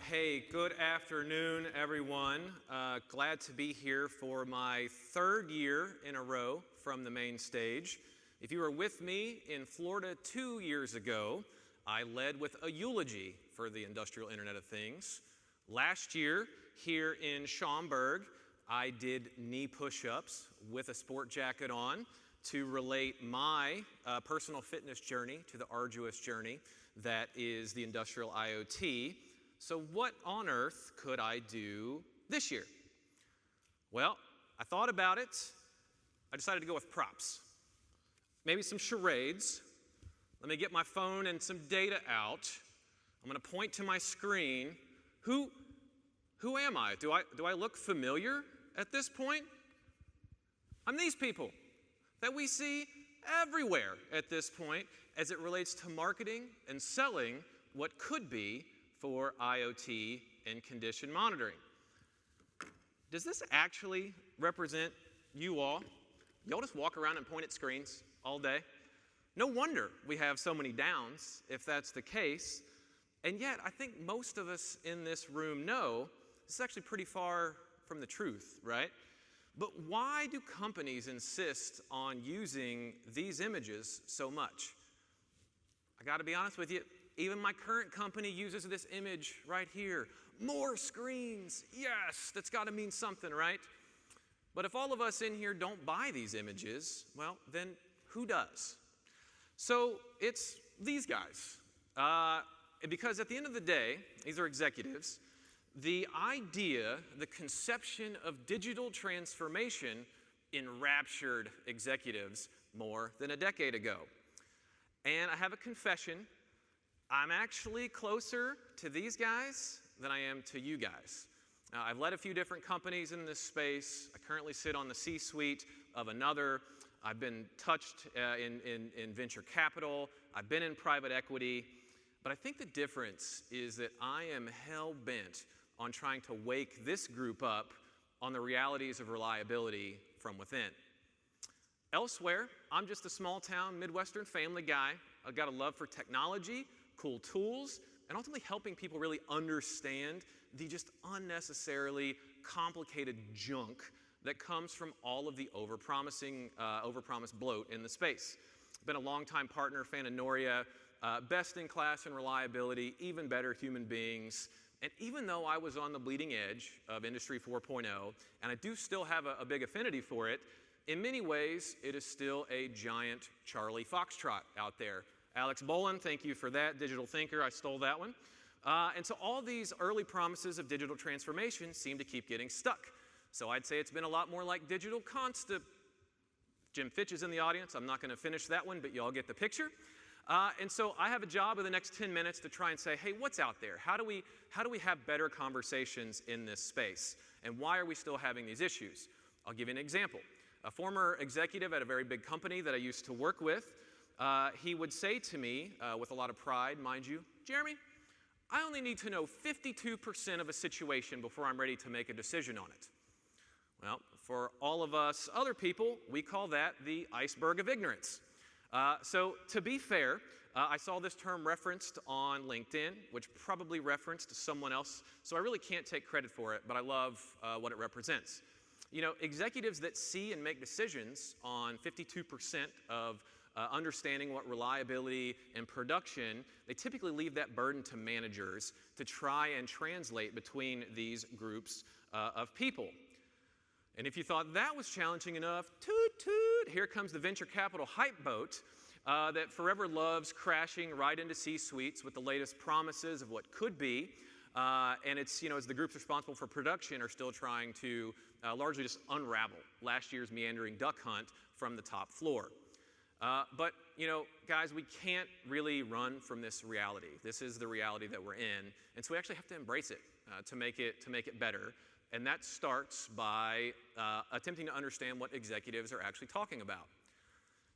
Hey, good afternoon, everyone. Glad to be here for my third year in a row from the main stage. If you were with me in Florida 2 years ago, I led with a eulogy for the industrial Internet of Things. Last year, here in Schaumburg, I did knee push-ups with a sport jacket on to relate my personal fitness journey to the arduous journey that is the industrial IoT. So what on earth could I do this year? Well, I thought about it. I decided to go with props. Maybe some charades. Let me get my phone and some data out. I'm going to point to my screen. Who am I? Do I look familiar at this point? I'm these people that we see everywhere at this point as it relates to marketing and selling what could be for IoT and condition monitoring. Does this actually represent you all? Y'all just walk around and point at screens all day? No wonder we have so many downs if that's the case. And yet, I think most of us in this room know this is actually pretty far from the truth, right? But why do companies insist on using these images so much? I got to be honest with you, even my current company uses this image right here. More screens, yes, that's got to mean something, right? But if all of us in here don't buy these images, well, then who does? So it's these guys. Because at the end of the day, these are executives, the idea, the conception of digital transformation enraptured executives more than a decade ago. And I have a confession. I'm actually closer to these guys than I am to you guys. Now, I've led a few different companies in this space. I currently sit on the C-suite of another. I've been touched in venture capital. I've been in private equity. But I think the difference is that I am hell-bent on trying to wake this group up on the realities of reliability from within. Elsewhere, I'm just a small-town Midwestern family guy. I've got a love for technology, cool tools, and ultimately helping people really understand the just unnecessarily complicated junk that comes from all of the overpromised bloat in the space. Been a longtime partner, fan of Noria, best in class in reliability, even better human beings. And even though I was on the bleeding edge of Industry 4.0, and I do still have a big affinity for it, in many ways, it is still a giant Charlie Foxtrot out there. Alex Bolin, thank you for that. Digital thinker, I stole that one. And so all these early promises of digital transformation seem to keep getting stuck. So I'd say it's been a lot more like digital concept. Jim Fitch is in the audience. I'm not going to finish that one, but you all get the picture. And so I have a job in the next 10 minutes to try and say, hey, what's out there? How do we have better conversations in this space? And why are we still having these issues? I'll give you an example. A former executive at a very big company that I used to work with, he would say to me, with a lot of pride, mind you, Jeremy, I only need to know 52% of a situation before I'm ready to make a decision on it. Well, for all of us other people, we call that the iceberg of ignorance. So to be fair, I saw this term referenced on LinkedIn, which probably referenced someone else, so I really can't take credit for it, but I love what it represents. You know, executives that see and make decisions on 52% of understanding what reliability and production, they typically leave that burden to managers to try and translate between these groups of people. And if you thought that was challenging enough, toot toot, here comes the venture capital hype boat that forever loves crashing right into C-suites with the latest promises of what could be. And it's, as the groups responsible for production are still trying to largely just unravel last year's meandering duck hunt from the top floor. But, guys, we can't really run from this reality. This is the reality that we're in. And so we actually have to embrace it to make it better. And that starts by attempting to understand what executives are actually talking about.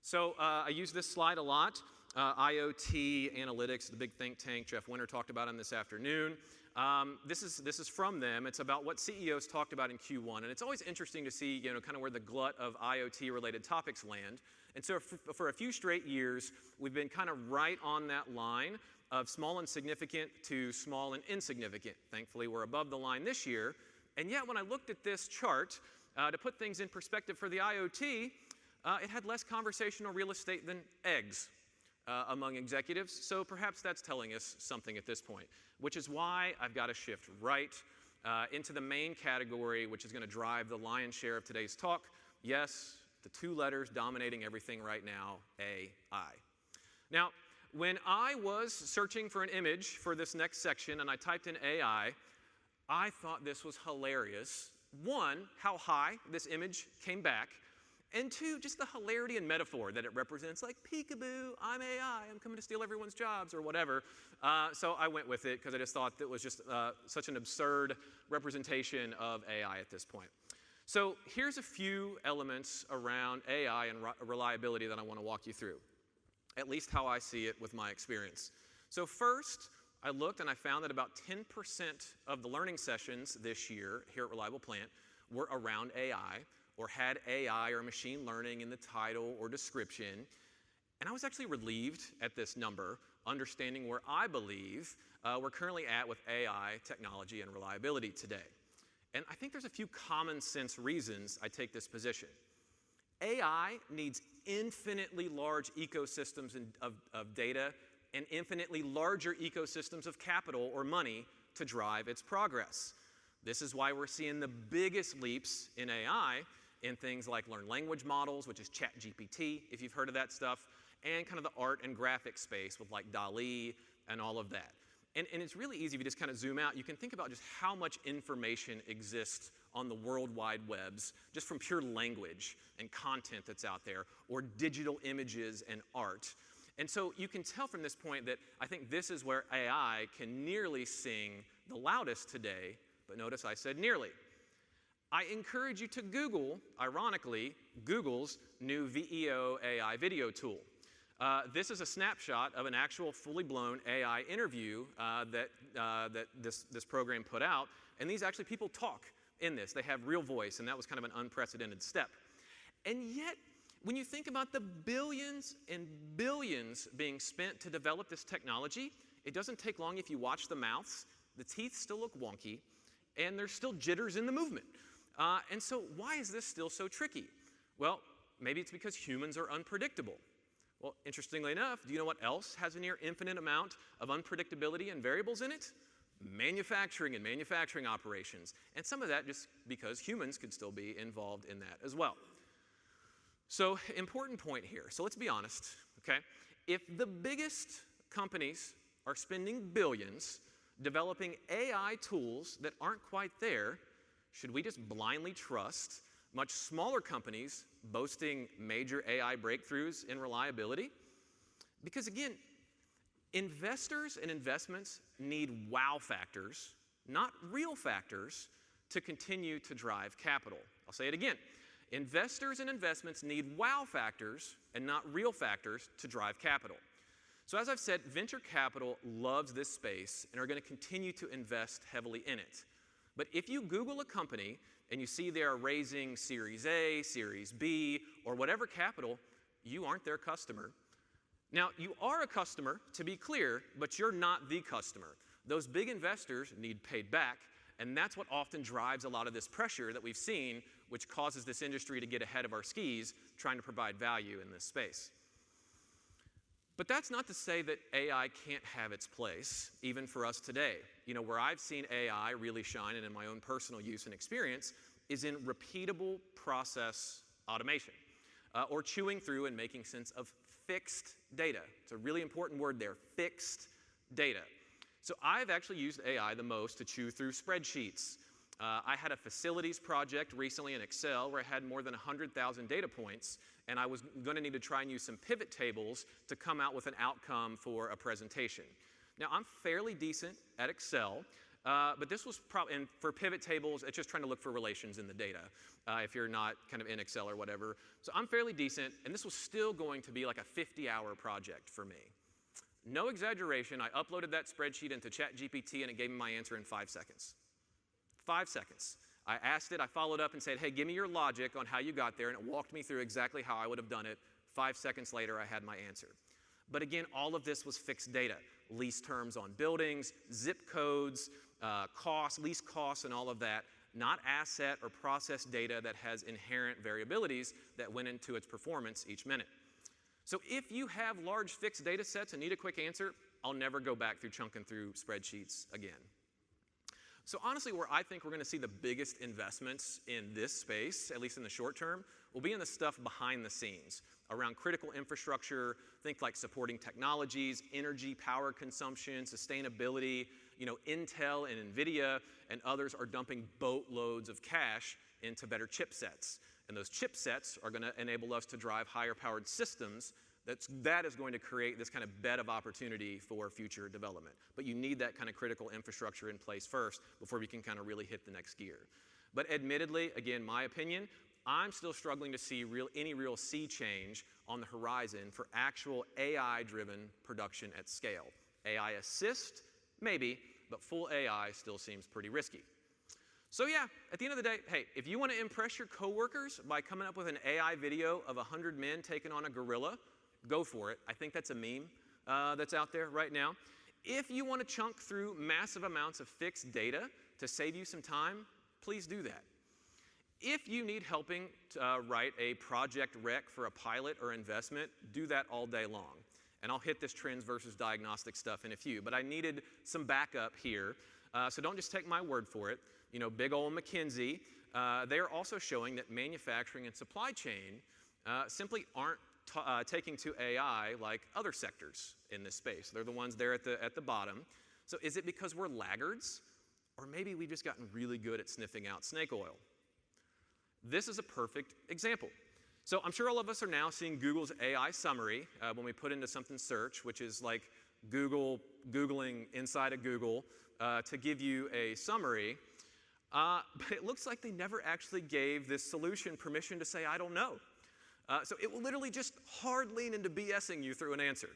So I use this slide a lot. IoT Analytics, the big think tank Jeff Winter talked about on this afternoon. This is from them. It's about what CEOs talked about in Q1. And it's always interesting to see, kind of where the glut of IoT-related topics land. And so for a few straight years, we've been kind of right on that line of small and significant to small and insignificant. Thankfully, we're above the line this year. And yet, when I looked at this chart, to put things in perspective for the IoT, it had less conversational real estate than eggs among executives. So perhaps that's telling us something at this point, which is why I've got to shift right into the main category, which is going to drive the lion's share of today's talk. Yes, the two letters dominating everything right now, AI. Now, when I was searching for an image for this next section and I typed in AI, I thought this was hilarious. One, how high this image came back, and two, just the hilarity and metaphor that it represents, like, peekaboo, I'm AI, I'm coming to steal everyone's jobs, or whatever. So I went with it because I just thought that was just such an absurd representation of AI at this point. So here's a few elements around AI and reliability that I want to walk you through, at least how I see it with my experience. So first, I looked and I found that about 10% of the learning sessions this year here at Reliable Plant were around AI or had AI or machine learning in the title or description. And I was actually relieved at this number, understanding where I believe we're currently at with AI, technology, and reliability today. And I think there's a few common sense reasons I take this position. AI needs infinitely large ecosystems of data and infinitely larger ecosystems of capital or money to drive its progress. This is why we're seeing the biggest leaps in AI in things like learned language models, which is ChatGPT, if you've heard of that stuff, and kind of the art and graphic space with like DALL-E and all of that. And it's really easy if you just kind of zoom out. You can think about just how much information exists on the World Wide Webs just from pure language and content that's out there, or digital images and art. And so you can tell from this point that I think this is where AI can nearly sing the loudest today, but notice I said nearly. I encourage you to Google, ironically, Google's new VEO AI video tool. This is a snapshot of an actual fully blown AI interview that this program put out, and these actually people talk in this. They have real voice, and that was kind of an unprecedented step. And yet, when you think about the billions and billions being spent to develop this technology, it doesn't take long if you watch the mouths. The teeth still look wonky, and there's still jitters in the movement. And so why is this still so tricky? Well, maybe it's because humans are unpredictable. Well, interestingly enough, do you know what else has a near infinite amount of unpredictability and variables in it? Manufacturing and manufacturing operations. And some of that just because humans could still be involved in that as well. So, important point here. So let's be honest, okay? If the biggest companies are spending billions developing AI tools that aren't quite there, should we just blindly trust much smaller companies boasting major AI breakthroughs in reliability? Because again, investors and investments need wow factors, not real factors, to continue to drive capital. I'll say it again. Investors and investments need wow factors and not real factors to drive capital. So as I've said, venture capital loves this space and are going to continue to invest heavily in it. But if you Google a company and you see they are raising Series A, Series B, or whatever capital, you aren't their customer. Now, you are a customer, to be clear, but you're not the customer. Those big investors need paid back, and that's what often drives a lot of this pressure that we've seen, which causes this industry to get ahead of our skis trying to provide value in this space. But that's not to say that AI can't have its place, even for us today. You know, where I've seen AI really shine, and in my own personal use and experience, is in repeatable process automation, or chewing through and making sense of fixed data. It's a really important word there, fixed data. So I've actually used AI the most to chew through spreadsheets. I had a facilities project recently in Excel where I had more than 100,000 data points, and I was going to need to try and use some pivot tables to come out with an outcome for a presentation. Now, I'm fairly decent at Excel, but this was probably, and for pivot tables, it's just trying to look for relations in the data, if you're not kind of in Excel or whatever. So I'm fairly decent, and this was still going to be like a 50-hour project for me. No exaggeration, I uploaded that spreadsheet into ChatGPT, and it gave me my answer in 5 seconds. 5 seconds. I asked it, I followed up and said, hey, give me your logic on how you got there, and it walked me through exactly how I would have done it. 5 seconds later, I had my answer. But again, all of this was fixed data. Lease terms on buildings, zip codes, costs, lease costs, and all of that. Not asset or process data that has inherent variabilities that went into its performance each minute. So if you have large fixed data sets and need a quick answer, I'll never go back through chunking through spreadsheets again. So honestly, where I think we're going to see the biggest investments in this space, at least in the short term, will be in the stuff behind the scenes around critical infrastructure, think like supporting technologies, energy, power consumption, sustainability. You know, Intel and NVIDIA and others are dumping boatloads of cash into better chipsets. And those chipsets are going to enable us to drive higher powered systems. That is going to create this kind of bed of opportunity for future development. But you need that kind of critical infrastructure in place first before we can kind of really hit the next gear. But admittedly, again, my opinion, I'm still struggling to see any real sea change on the horizon for actual AI-driven production at scale. AI assist, maybe, but full AI still seems pretty risky. So yeah, at the end of the day, hey, if you want to impress your coworkers by coming up with an AI video of 100 men taking on a gorilla, go for it. I think that's a meme that's out there right now. If you want to chunk through massive amounts of fixed data to save you some time, please do that. If you need helping to write a project rec for a pilot or investment, do that all day long. And I'll hit this trends versus diagnostic stuff in a few, but I needed some backup here. So don't just take my word for it. You know, big old McKinsey, they are also showing that manufacturing and supply chain simply aren't taking to AI like other sectors in this space. They're the ones there at the bottom. So is it because we're laggards? Or maybe we've just gotten really good at sniffing out snake oil? This is a perfect example. So I'm sure all of us are now seeing Google's AI summary when we put into something search, which is like Googling inside of Google to give you a summary. But it looks like they never actually gave this solution permission to say, I don't know. So it will literally just hard lean into BSing you through an answer.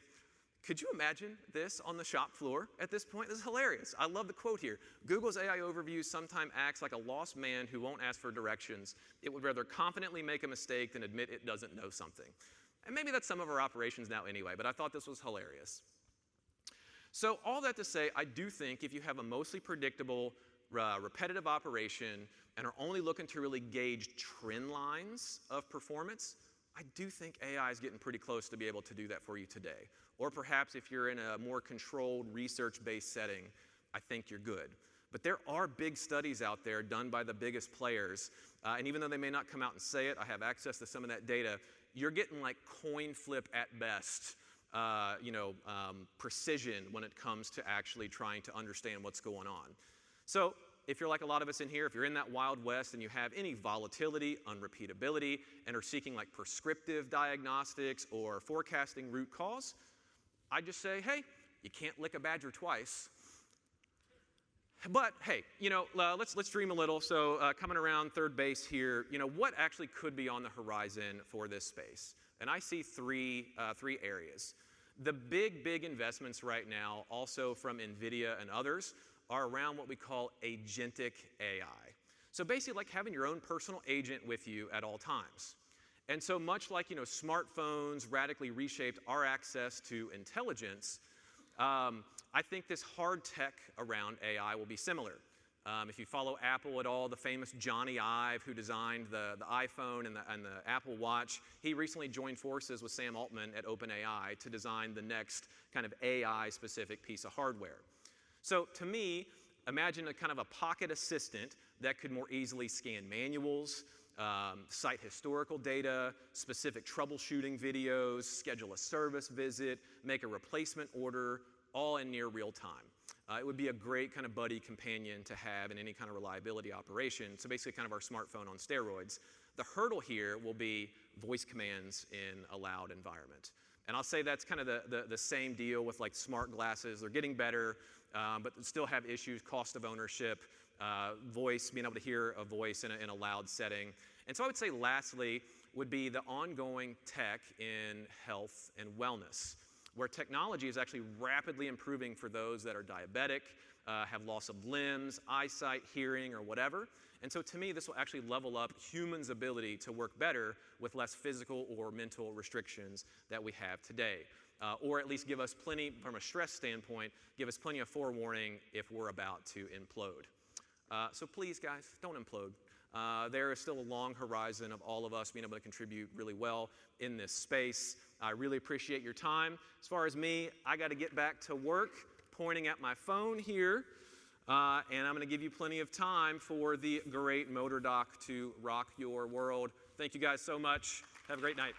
Could you imagine this on the shop floor at this point? This is hilarious. I love the quote here. Google's AI overview sometimes acts like a lost man who won't ask for directions. It would rather confidently make a mistake than admit it doesn't know something. And maybe that's some of our operations now anyway, but I thought this was hilarious. So all that to say, I do think if you have a mostly predictable, repetitive operation and are only looking to really gauge trend lines of performance, I do think AI is getting pretty close to be able to do that for you today. Or perhaps if you're in a more controlled, research-based setting, I think you're good. But there are big studies out there done by the biggest players, and even though they may not come out and say it, I have access to some of that data, you're getting like coin flip at best, precision when it comes to actually trying to understand what's going on. So if you're like a lot of us in here, if you're in that Wild West and you have any volatility, unrepeatability, and are seeking like prescriptive diagnostics or forecasting root cause, I just say, hey, you can't lick a badger twice. But hey, let's dream a little. So coming around third base here, what actually could be on the horizon for this space? And I see three areas. The big investments right now, also from NVIDIA and others, are around what we call agentic AI. So basically like having your own personal agent with you at all times. And so much like smartphones radically reshaped our access to intelligence, I think this hard tech around AI will be similar. If you follow Apple at all, the famous Johnny Ive, who designed the iPhone and the Apple Watch, he recently joined forces with Sam Altman at OpenAI to design the next kind of AI-specific piece of hardware. So to me, imagine a kind of a pocket assistant that could more easily scan manuals, cite historical data, specific troubleshooting videos, schedule a service visit, make a replacement order, all in near real time. It would be a great kind of buddy companion to have in any kind of reliability operation. So basically kind of our smartphone on steroids. The hurdle here will be voice commands in a loud environment. And I'll say that's kind of the same deal with like smart glasses. They're getting better, but still have issues, cost of ownership, voice, being able to hear a voice in a loud setting. And so I would say lastly would be the ongoing tech in health and wellness, where technology is actually rapidly improving for those that are diabetic, have loss of limbs, eyesight, hearing, or whatever. And so to me, this will actually level up humans' ability to work better with less physical or mental restrictions that we have today. Or at least give us plenty, from a stress standpoint, give us plenty of forewarning if we're about to implode. So please, guys, don't implode. There is still a long horizon of all of us being able to contribute really well in this space. I really appreciate your time. As far as me, I got to get back to work, pointing at my phone here, and I'm going to give you plenty of time for the great motor doc to rock your world. Thank you guys so much. Have a great night.